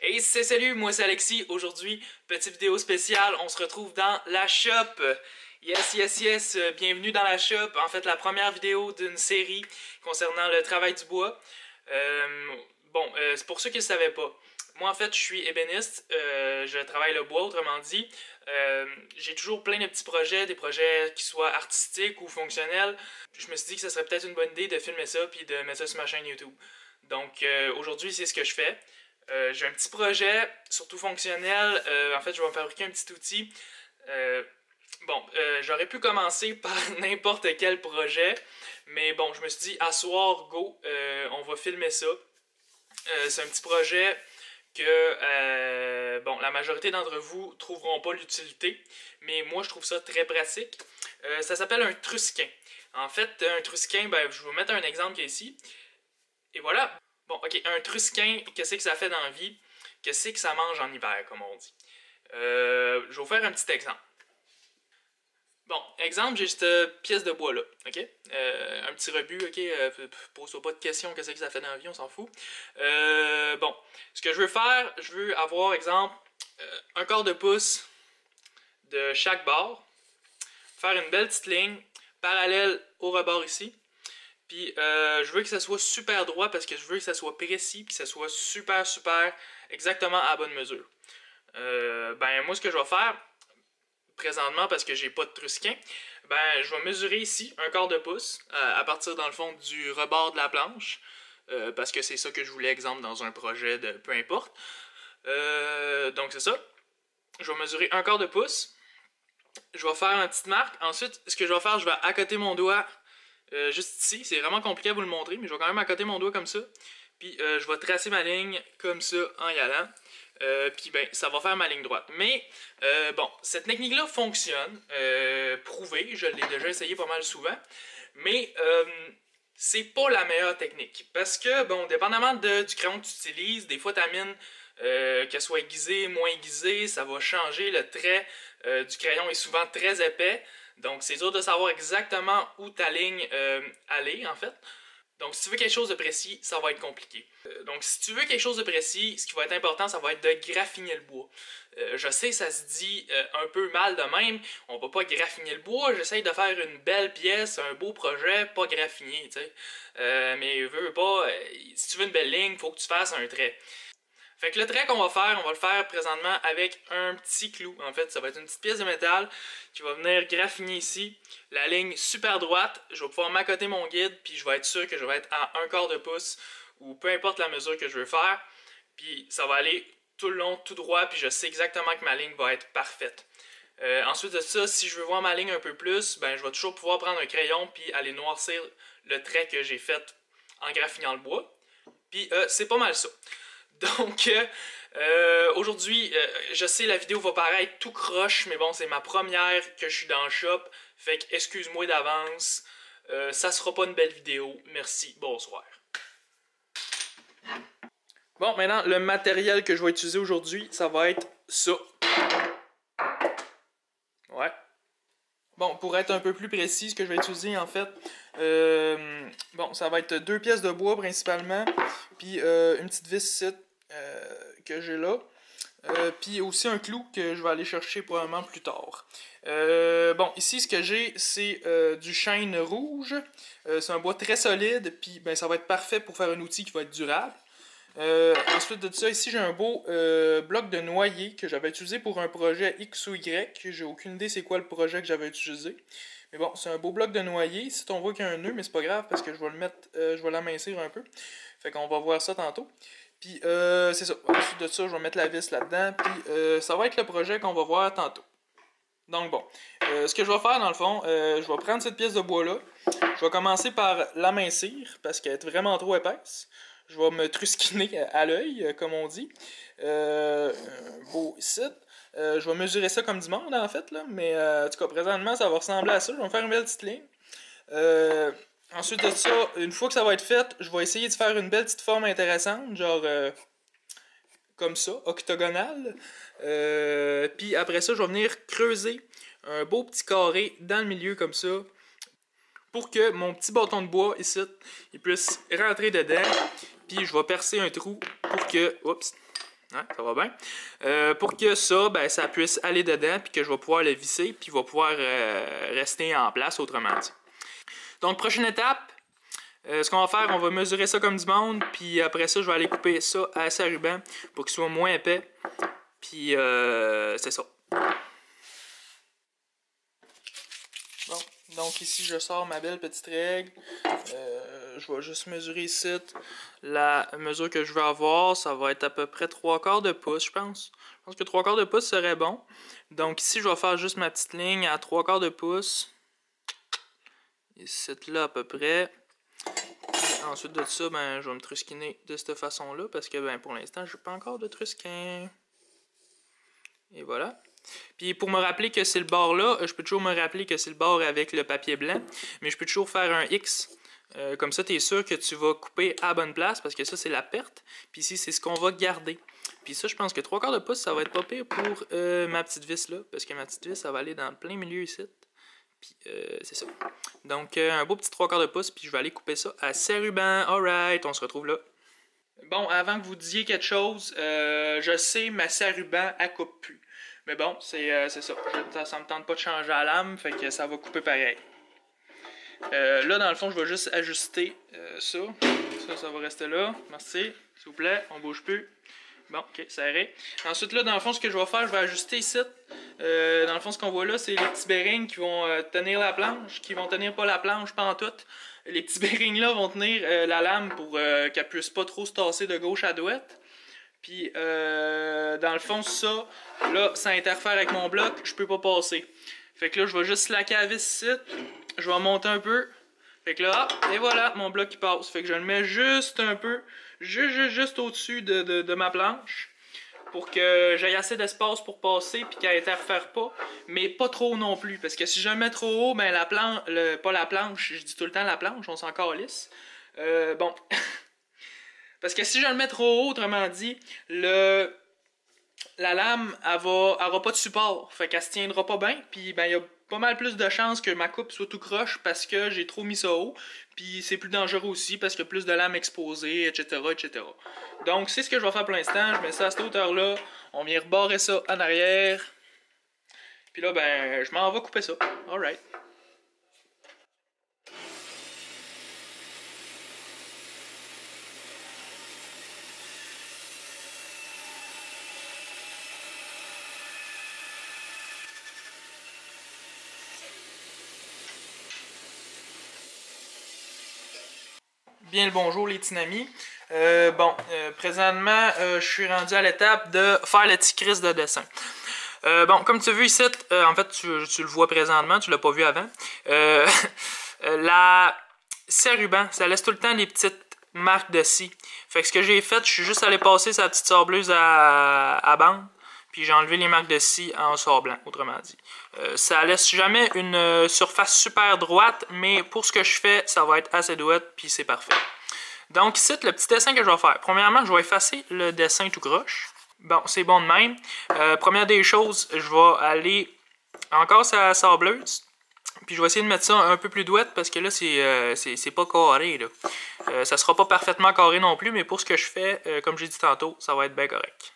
Hey, salut, moi c'est Alexis. Aujourd'hui, petite vidéo spéciale, on se retrouve dans la shop. Yes, bienvenue dans la shop. En fait, la première vidéo d'une série concernant le travail du bois. C'est pour ceux qui ne le savaient pas. Moi, en fait, je suis ébéniste. Je travaille le bois, autrement dit. J'ai toujours plein de petits projets, des projets qui soient artistiques ou fonctionnels. Je me suis dit que ce serait peut-être une bonne idée de filmer ça puis de mettre ça sur ma chaîne YouTube. Donc, aujourd'hui, c'est ce que je fais. J'ai un petit projet, surtout fonctionnel. En fait, je vais me fabriquer un petit outil. J'aurais pu commencer par n'importe quel projet, mais bon, je me suis dit, à soir, go, on va filmer ça. C'est un petit projet que, la majorité d'entre vous trouveront pas l'utilité, mais moi, je trouve ça très pratique. Ça s'appelle un trusquin. En fait, un trusquin, je vais vous mettre un exemple qui est ici. Et voilà. Bon, ok, un trusquin, qu'est-ce que ça fait dans la vie? Qu'est-ce que ça mange en hiver, comme on dit? Je vais vous faire un petit exemple. Bon, exemple, j'ai cette pièce de bois là, ok? Un petit rebut, ok? Pose-toi pas de questions, qu'est-ce que ça fait dans la vie, on s'en fout. Ce que je veux faire, je veux avoir, exemple, un quart de pouce de chaque bord, faire une belle petite ligne parallèle au rebord ici. Puis je veux que ça soit super droit parce que je veux que ça soit précis puis que ça soit super exactement à la bonne mesure. Moi ce que je vais faire présentement parce que j'ai pas de trusquin, je vais mesurer ici un quart de pouce à partir dans le fond du rebord de la planche parce que c'est ça que je voulais exemple dans un projet de peu importe. Donc c'est ça. Je vais mesurer un quart de pouce. Je vais faire une petite marque. Ensuite ce que je vais faire, je vais accoter mon doigt. Juste ici, c'est vraiment compliqué à vous le montrer, mais je vais quand même accoter mon doigt comme ça. Puis je vais tracer ma ligne comme ça en y allant. Puis ça va faire ma ligne droite. Mais cette technique-là fonctionne, prouvé, je l'ai déjà essayé pas mal souvent. Mais c'est pas la meilleure technique. Parce que, dépendamment du crayon que tu utilises, des fois ta mine, qu'elle soit aiguisée, moins aiguisée, ça va changer. Le trait du crayon est souvent très épais. Donc, c'est dur de savoir exactement où ta ligne aller, en fait. Donc, si tu veux quelque chose de précis, ça va être compliqué. Donc, si tu veux quelque chose de précis, ce qui va être important, ça va être de graffiner le bois. Je sais, ça se dit un peu mal de même. On va pas graffiner le bois. J'essaye de faire une belle pièce, un beau projet, pas graffiner, tu sais. Mais veux pas, si tu veux une belle ligne, il faut que tu fasses un trait. Fait que le trait qu'on va faire, on va le faire présentement avec un petit clou. En fait, ça va être une petite pièce de métal qui va venir graffiner ici. La ligne super droite, je vais pouvoir m'accoter mon guide, puis je vais être sûr que je vais être à un quart de pouce, ou peu importe la mesure que je veux faire. Puis ça va aller tout le long, tout droit, puis je sais exactement que ma ligne va être parfaite. Ensuite de ça, si je veux voir ma ligne un peu plus, je vais toujours pouvoir prendre un crayon, puis aller noircir le trait que j'ai fait en graffinant le bois. Puis c'est pas mal ça. Donc, aujourd'hui, je sais la vidéo va paraître tout croche, mais bon, c'est ma première que je suis dans le shop, fait que excuse-moi d'avance, ça sera pas une belle vidéo, merci, bonsoir. Bon, maintenant, le matériel que je vais utiliser aujourd'hui, ça va être ça. Ouais. Bon, pour être un peu plus précis, ce que je vais utiliser, en fait, ça va être 2 pièces de bois principalement, puis une petite vis ici, que j'ai là, puis aussi un clou que je vais aller chercher probablement plus tard. Ici ce que j'ai c'est du chêne rouge, c'est un bois très solide, puis ça va être parfait pour faire un outil qui va être durable. Ensuite de ça, ici j'ai un beau bloc de noyer que j'avais utilisé pour un projet X ou Y, j'ai aucune idée c'est quoi le projet que j'avais utilisé. Mais bon, c'est un beau bloc de noyer, ici on voit qu'il y a un nœud, mais c'est pas grave parce que je vais le mettre, je vais l'amincir un peu. Fait qu'on va voir ça tantôt. Puis c'est ça, ensuite de ça, je vais mettre la vis là-dedans, puis ça va être le projet qu'on va voir tantôt. Donc bon, ce que je vais faire dans le fond, je vais prendre cette pièce de bois-là, je vais commencer par l'amincir, parce qu'elle est vraiment trop épaisse. Je vais me trusquiner à l'œil, comme on dit. Beau ici. Je vais mesurer ça comme du monde en fait, là, mais en tout cas, présentement, ça va ressembler à ça. Je vais me faire une belle petite ligne. Ensuite de ça, une fois que ça va être fait, je vais essayer de faire une belle petite forme intéressante, genre comme ça, octogonale. Puis après ça, je vais venir creuser un beau petit carré dans le milieu comme ça, pour que mon petit bâton de bois ici, il puisse rentrer dedans. Puis je vais percer un trou pour que, oups, Ouais, ça va bien. Pour que ça, ben, ça puisse aller dedans, puis que je vais pouvoir le visser, puis il va pouvoir rester en place, autrement dit. Donc, prochaine étape, ce qu'on va faire, on va mesurer ça comme du monde, puis après ça, je vais aller couper ça assez à ruban pour qu'il soit moins épais. Puis, c'est ça. Bon, donc ici, je sors ma belle petite règle. Je vais juste mesurer ici. La mesure que je veux avoir, ça va être à peu près 3/4 de pouce, je pense. Je pense que 3/4 de pouce serait bon. Donc ici, je vais faire juste ma petite ligne à 3/4 de pouce. Ici, là, à peu près. Puis ensuite de ça, ben, je vais me trusquiner de cette façon-là, parce que ben, pour l'instant, je n'ai pas encore de trusquin. Et voilà. Puis pour me rappeler que c'est le bord là, je peux toujours me rappeler que c'est le bord avec le papier blanc, mais je peux toujours faire un X. Comme ça, tu es sûr que tu vas couper à la bonne place, parce que ça, c'est la perte. Puis ici, c'est ce qu'on va garder. Puis ça, je pense que 3/4 de pouce, ça va être pas pire pour ma petite vis là, parce que ma petite vis, ça va aller dans le plein milieu ici. Puis c'est ça. Donc, un beau petit 3/4 de pouce, puis je vais aller couper ça à 6 rubans. Alright, on se retrouve là. Bon, avant que vous disiez quelque chose, je sais, ma scie à ruban, elle coupe plus. Mais bon, c'est ça. Ça me tente pas de changer la lame, fait que ça va couper pareil. Là, dans le fond, je vais juste ajuster ça. Ça va rester là. Merci. S'il vous plaît, on bouge plus. Bon, ok, serré. Ensuite, là, dans le fond, ce que je vais faire, je vais ajuster ici. Dans le fond, ce qu'on voit là, c'est les petits bearings qui vont tenir la planche, qui vont tenir pas la planche pantoute. Les petits bearings là vont tenir la lame pour qu'elle puisse pas trop se tasser de gauche à droite. Puis, dans le fond, ça, là, ça interfère avec mon bloc, je peux pas passer. Fait que là, je vais juste slacker la vis ici. Je vais monter un peu. Fait que là, et voilà, mon bloc qui passe. Fait que je le mets juste un peu, juste au-dessus de ma planche, pour que j'aie assez d'espace pour passer puis qu'elle interfère pas, mais pas trop non plus, parce que si je le mets trop haut, ben pas la planche, je dis tout le temps la planche, on s'en calisse. Bon, parce que si je le mets trop haut, autrement dit, la lame, elle aura pas de support, fait qu'elle se tiendra pas bien, puis ben il y a pas mal plus de chances que ma coupe soit tout croche parce que j'ai trop mis ça haut, puis c'est plus dangereux aussi parce qu'il y a plus de lames exposées, etc., etc. Donc c'est ce que je vais faire pour l'instant, je mets ça à cette hauteur-là, on vient rebarrer ça en arrière, puis là ben je m'en vais couper ça, alright. Bien le bonjour les petits amis. Présentement, je suis rendu à l'étape de faire le petit crise de dessin. Bon, comme tu as vu ici, en fait, tu le vois présentement, tu l'as pas vu avant. La scie à ruban, ça laisse tout le temps des petites marques de scie. Fait que ce que j'ai fait, je suis juste allé passer sa petite sableuse à bande. Puis j'ai enlevé les marques de scie en sort blanc, autrement dit. Ça laisse jamais une surface super droite, mais pour ce que je fais, ça va être assez droite, puis c'est parfait. Donc ici, le petit dessin que je vais faire. Premièrement, je vais effacer le dessin tout croche. Bon, c'est bon de même. Première des choses, je vais aller encore sur la sableuse. Puis je vais essayer de mettre ça un peu plus douette parce que là, c'est pas carré. Là. Ça sera pas parfaitement carré non plus, mais pour ce que je fais, comme j'ai dit tantôt, ça va être bien correct.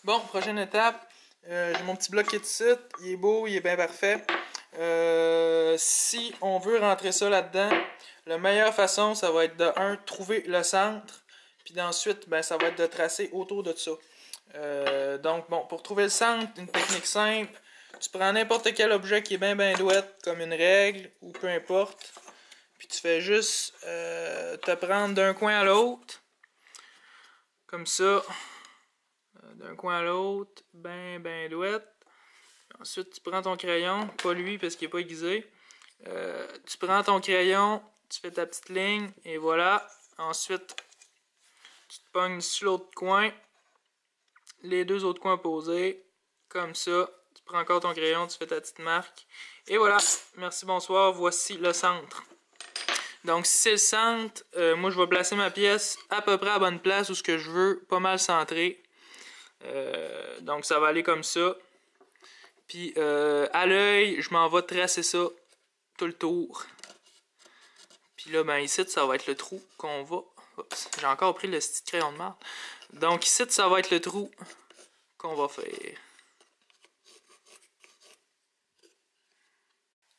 Bon, prochaine étape, j'ai mon petit bloc qui est ici, il est beau, il est bien parfait. Si on veut rentrer ça là-dedans, la meilleure façon, ça va être de trouver le centre, puis d'ensuite, ben, ça va être de tracer autour de ça. Donc, bon, pour trouver le centre, une technique simple, tu prends n'importe quel objet qui est bien douette, comme une règle, ou peu importe, puis tu fais juste te prendre d'un coin à l'autre, comme ça. D'un coin à l'autre, ben douette. Ensuite, tu prends ton crayon, pas lui parce qu'il n'est pas aiguisé. Tu prends ton crayon, tu fais ta petite ligne, et voilà. Ensuite, tu te pognes sur l'autre coin, les deux autres coins posés, comme ça. tu prends encore ton crayon, tu fais ta petite marque. Et voilà, merci, bonsoir, voici le centre. Donc si c'est le centre, moi je vais placer ma pièce à peu près à la bonne place où ce que je veux, pas mal centré. Donc ça va aller comme ça. Puis à l'œil, je m'en vais tracer ça tout le tour. Puis là, ben ici, ça va être le trou qu'on va... Oups, j'ai encore pris le petit crayon de marde. Donc ici, ça va être le trou qu'on va faire.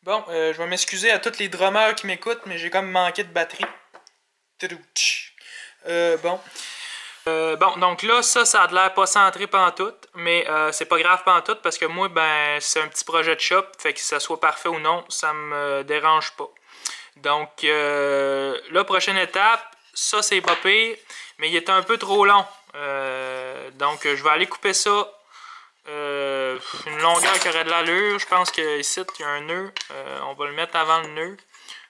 Bon, je vais m'excuser à tous les drummers qui m'écoutent, mais j'ai comme manqué de batterie. Bon. Bon, donc là, ça a l'air pas centré pantoute, mais c'est pas grave pantoute parce que moi, ben, c'est un petit projet de shop, fait que ça soit parfait ou non, ça me dérange pas. Donc, la prochaine étape, ça c'est pas pire, mais il est un peu trop long. Donc, je vais aller couper ça. Une longueur qui aurait de l'allure. Je pense qu'ici, il y a un nœud. On va le mettre avant le nœud.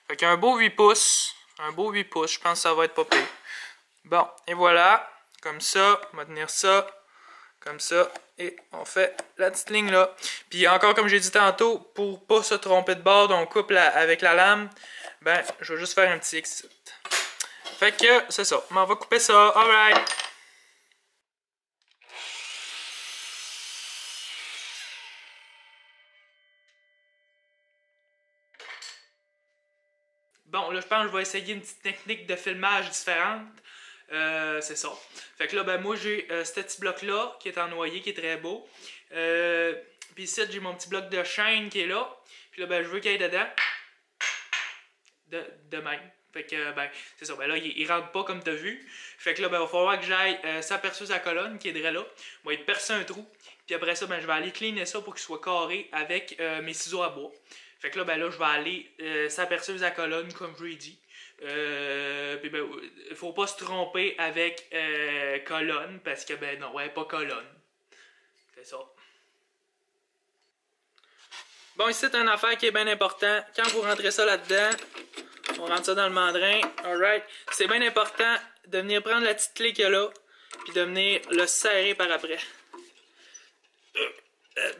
Fait qu'un beau 8 pouces. Un beau 8 pouces. Je pense que ça va être pas pire. Bon, et voilà. Comme ça, on va tenir ça. Comme ça. Et on fait la petite ligne là. Puis encore, comme j'ai dit tantôt, pour pas se tromper de bord, on coupe avec la lame. Ben, je vais juste faire un petit X. Fait que, c'est ça. On va couper ça. Alright. Bon, là, je pense que je vais essayer une petite technique de filmage différente. C'est ça. Fait que là, ben moi, j'ai ce petit bloc-là qui est en noyer, qui est très beau. Puis ici, j'ai mon petit bloc de chaîne qui est là. Puis là, ben, je veux qu'il y ait dedans. De même. Fait que, ben, c'est ça. Ben là, il rentre pas comme tu as vu. Fait que là, ben, il va falloir que j'aille s'apercevoir sa colonne qui est là. On va être percer un trou. Puis après ça, ben, je vais aller cleaner ça pour qu'il soit carré avec mes ciseaux à bois. Fait que là, ben là, je vais aller s'apercevoir la colonne, comme je l'ai dit. Puis ben, faut pas se tromper avec colonne, parce que, ben non, ouais, pas colonne. C'est ça. Bon, ici, c'est une affaire qui est bien important. Quand vous rentrez ça là-dedans, on rentre ça dans le mandrin. Alright. C'est bien important de venir prendre la petite clé qu'il y a là, puis de venir le serrer par après.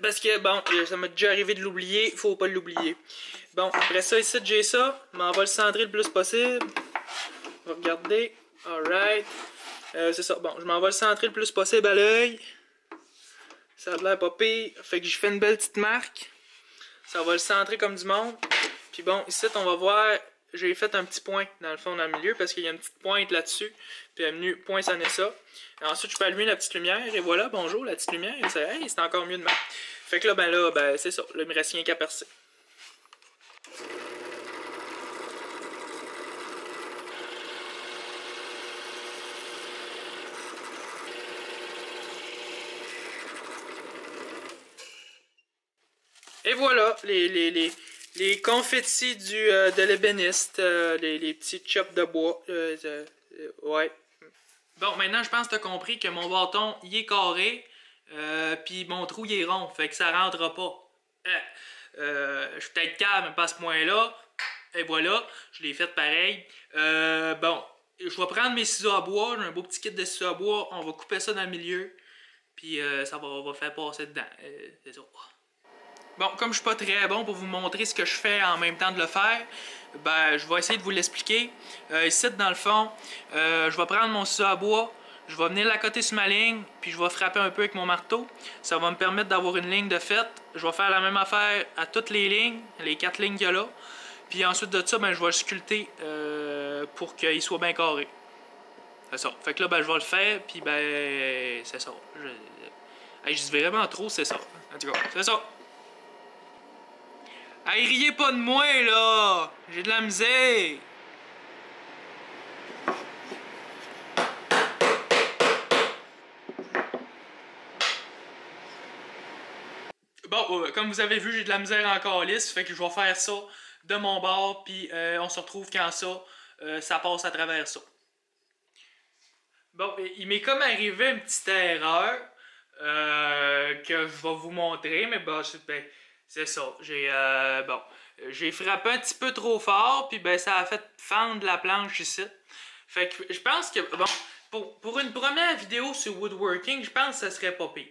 Parce que, bon, ça m'a déjà arrivé de l'oublier, faut pas l'oublier. Bon, après ça, ici, j'ai ça. Mais on va le centrer le plus possible. On va regarder. Alright. C'est ça. Bon, je m'en vais le centrer le plus possible à l'œil. Ça a l'air pas pire. Fait que je fais une belle petite marque. Ça va le centrer comme du monde. Puis bon, ici, on va voir... J'ai fait un petit point dans le fond, dans le milieu, parce qu'il y a une petite pointe là-dessus. Puis elle est venue poinçonner ça. Et ensuite, je peux allumer la petite lumière. Et voilà, bonjour, la petite lumière. Hey, c'est encore mieux de même. Fait que là, ben, c'est ça. Là, il me reste rien qu'à percer. Et voilà, les confettis de l'ébéniste, les petits chops de bois. Ouais. Bon, maintenant, je pense que tu as compris que mon bâton, il est carré, puis mon trou, il est rond, fait que ça rentre pas. Je suis peut-être calme, pas à ce point-là. Et voilà, je l'ai fait pareil. Bon, je vais prendre mes ciseaux à bois, j'ai un beau petit kit de ciseaux à bois, on va couper ça dans le milieu, puis ça va faire passer dedans. C'est ça. Bon, comme je suis pas très bon pour vous montrer ce que je fais en même temps de le faire, ben, je vais essayer de vous l'expliquer. Ici, dans le fond, je vais prendre mon ciseau à bois, je vais venir l'accoter sur ma ligne, puis je vais frapper un peu avec mon marteau. Ça va me permettre d'avoir une ligne de fait. Je vais faire la même affaire à toutes les lignes, les 4 lignes qu'il y a là. Puis ensuite de ça, ben, je vais le sculpter pour qu'il soit bien carré. C'est ça. Fait que là, ben, je vais le faire, puis ben, c'est ça. Je dis vraiment trop, c'est ça. En tout cas, c'est ça. Hey, riez pas de moi, là! J'ai de la misère! Bon, comme vous avez vu, j'ai de la misère encore lisse, fait que je vais faire ça de mon bord, puis on se retrouve quand ça passe à travers ça. Bon, il m'est comme arrivé une petite erreur que je vais vous montrer, mais bon, c'est ça. J'ai frappé un petit peu trop fort, puis ben ça a fait fendre la planche ici. Fait que je pense que, bon, pour une première vidéo sur woodworking, je pense que ça serait pas pire.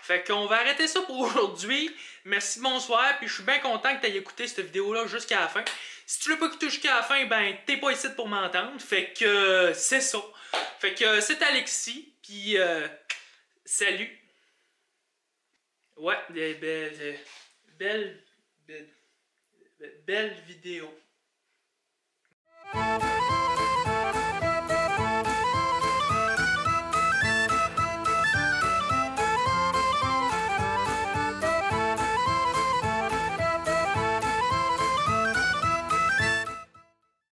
Fait qu'on va arrêter ça pour aujourd'hui. Merci, bonsoir. Puis je suis bien content que tu aies écouté cette vidéo-là jusqu'à la fin. Si tu l'as pas écouté jusqu'à la fin, ben t'es pas ici pour m'entendre. Fait que c'est ça. Fait que c'est Alexis. Puis salut. Ouais, belle vidéo.